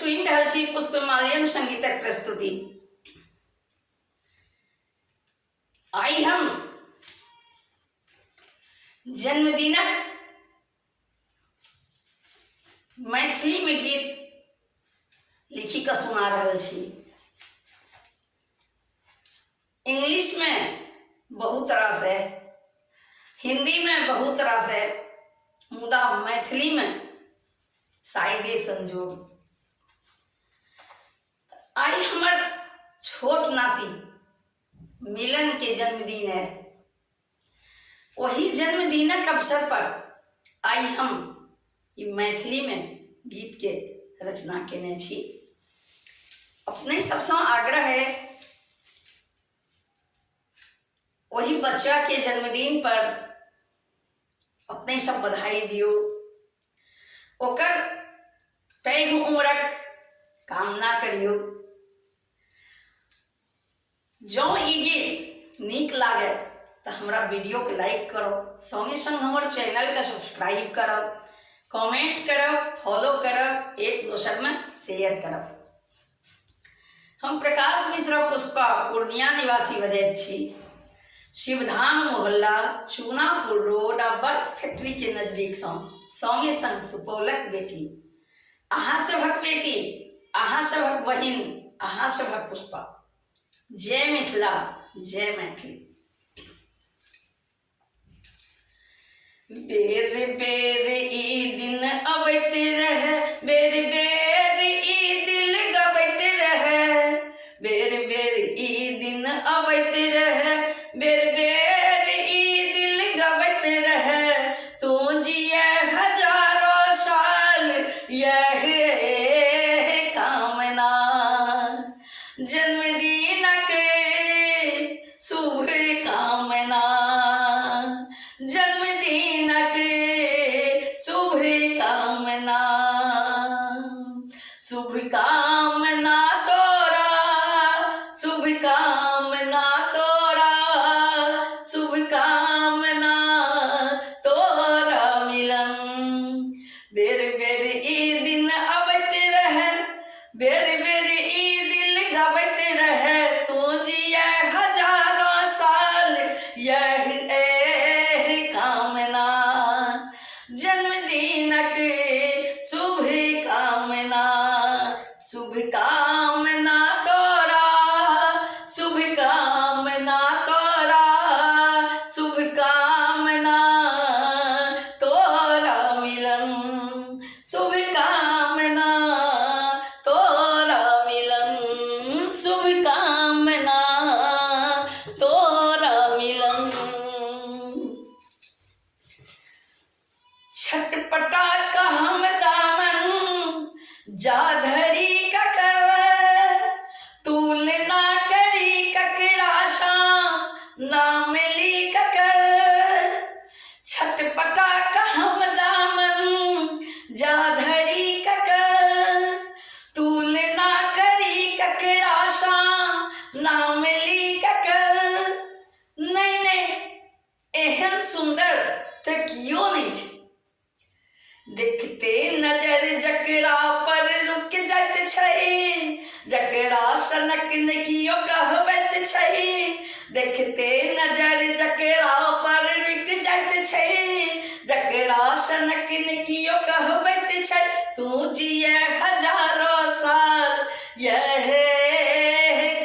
सुनि रहल छी पुष्पमाल्यम संगीतक प्रस्तुति। आइ हम जन्मदिनक मैथिली में गीत लिखी कऽ सुना रहल छी। इंग्लिश में बहुत रास है, हिंदी में बहुत रास है, मुदा मैथिली में शायदे संजोग। आई हमर छोट नाती मिलन के जन्मदिन है। वही जन्मदिनक अवसर पर आई हम ई मैथिली में गीत के रचना केने छी। अपने सबसे आग्रह है वही बच्चा के जन्मदिन पर अपने सब बधाई दियो, ओकर पैघ उम्रक कामना करियो। जो ई गीत नीक लागे तो हमरा वीडियो के लाइक करो, संगे संग हमर चैनल के सब्सक्राइब करब, कमेंट करब, फॉलो करब, एक दोसर में शेयर करब। हम प्रकाश मिश्रा पुष्पा पूर्णिया निवासी बजैत छी। शिवधाम मोहल्ला, चूनापुर रोड आ बर्फ फैक्ट्री के नजदीक संगे संग सुपौलक बेटी, अहाँ सभक बेटी, अहाँ सभक बहिन, अहाँ सभक पुष्पा। जय मिथिला, जय मैथिली। बेर बेर ई दिन अबैत रहे, बेर बेर ई दिल गबैत रहे, बेर बेर ई दिन अबैत रहे, बेर बेर ई दिल गबैत रहे। तू जिए हजारों साल यह कामना, जन्मदिनक शुभ कामना, जन्मदिनक शुभ कामना, शुभ कामना तोरा, शुभ कामना तोरा, शुभ कामना तोरा मिलन। बेर बेर ई दिन अबैत रहे, बेर बेर ई दिल गबैत रहे। तू जिए हजारों साल यह कामना, जन्मदिनक शुभ कामना, शुभ कामना तोरा, शुभ कामना तोरा, शुभ कामना तोरा मिलन, शुभ कामना तोरा मिलन, शुभ कामना तोरा मिलन। छटपटा का हम दामन जा धरी ककर, तुलना करी ककरा सा नाम ली ककर। छटपटा का हम दामन जा धरी ककर, तुलना करी ककरा सा नाम ली ककर। नहीं नहीं, एहन सुंदर तो कियो नहीं छै। देखते नजर जकरा पर रुक जाइत छै, जकरा सनक ने कियो कहबैत छै। देखते नजर जकरा पर रुक जाइत छै, जकरा सनक ने कियो कहबैत छै। तू जिए हजारों साल यह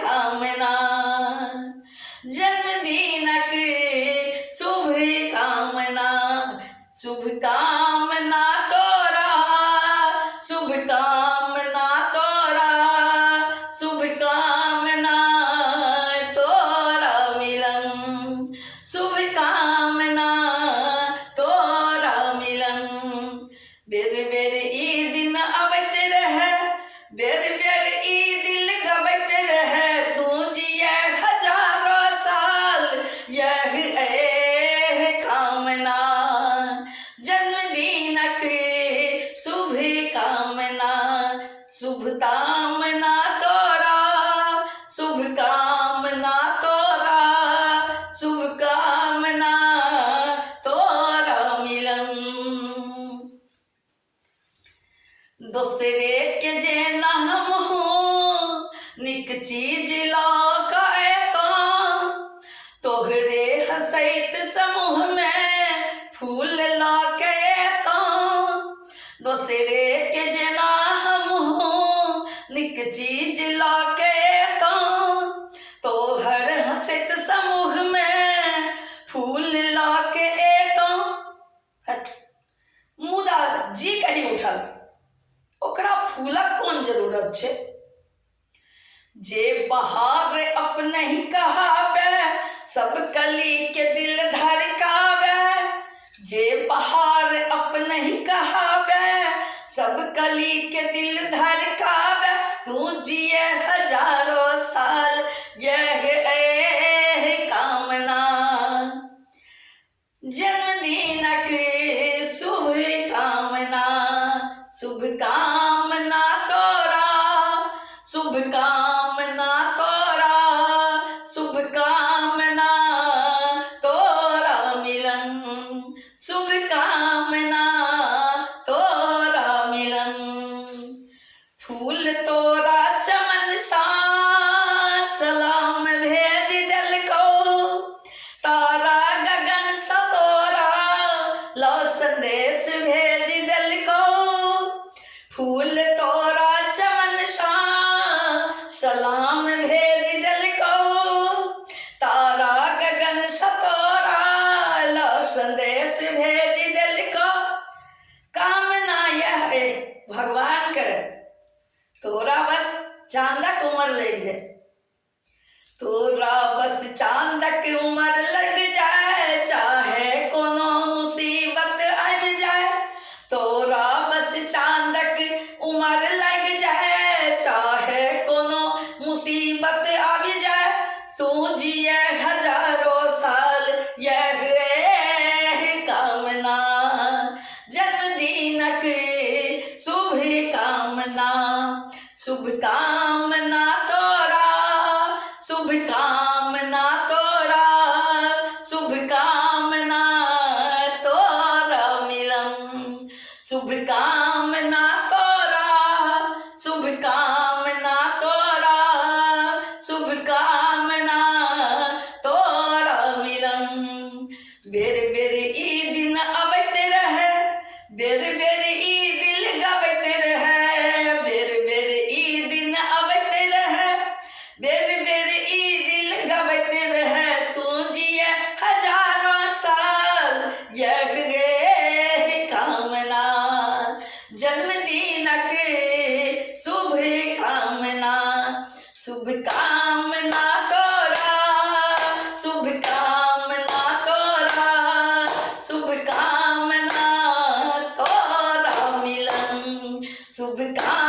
कामना, जन्मदिनक शुभ कामना, शुभ कामना तोरा, शुभ कामना तोरा, शुभ कामना तोरा मिलन, शुभ कामना तोरा मिलन। बेर बेर ई दिन अबैत रहे, बेर बेर ई दिल गबैत रहे। तू जिए हजारों साल यह कामना, जन्मदिनक शुभ कामना, शुभ कामना तोरा, शुभ कामना तोरा, शुभ कामना तोरा मिलन। दूसरे के जेना निक चीज लाके तोहरे हसैत समूह में फूल लाके दोसरे के जना हमहू निक चीज लाके तोहर हसैत समूह में फूल लाके मुदा जी कहीं उठल ओकरा फूलक कौन जरूरत छे। जे बहार अपने ही कहावे सब कली के दिल धड़कावे। जे बहार अपने ही कहावे सब कली के दिल धड़कावे। तू जिए हजारों साल यह कामना जन्मदिनक शुभ कामना। शुभ कामना तोरा शुभ कामना तोरा शुभ कामना तोरा मिलन। शुभ कामना तोरा मिलन। फूल तोरा चमन सा सलाम भेज दिल को। तारा गगन सा तोरा लो संदेश भेज दिल को। फूल तोरा चमन सा सलाम भेज दिल को। तारा गगन सा तोरा लो संदेश भेज दिल को। कामना यह है भगवान करे तोरा बस चांदक उम्र लग जाए। तोरा बस चांदक उम्र लग जाए चाहे कोनो मुसीबत आब जाए। तोरा बस चांदक उम्र लग जाए चाहे कोनो मुसीबत आब जाए। तू जिए हजारों साल यह कामना जन्मदिनक शुभ कामना। शुभ कामना तोरा शुभ कामना तोरा शुभ कामना तोरा मिलन। शुभ कामना तोरा शुभ कामना तोरा शुभ कामना तोरा मिलन। बेर बेर ई दिन अबैत रहे बेर बेर ई दिल गबैत रहे। बेर बेर ई दिन अबैत रहे बेर बेर ई दिल गबैत रहे। तू जिए हजारों साल यह कामना जन्मदिनक शुभ कामना। शुभ कामना तोरा शुभ कामना तोरा शुभ कामना तोरा मिलन। शुभ कामना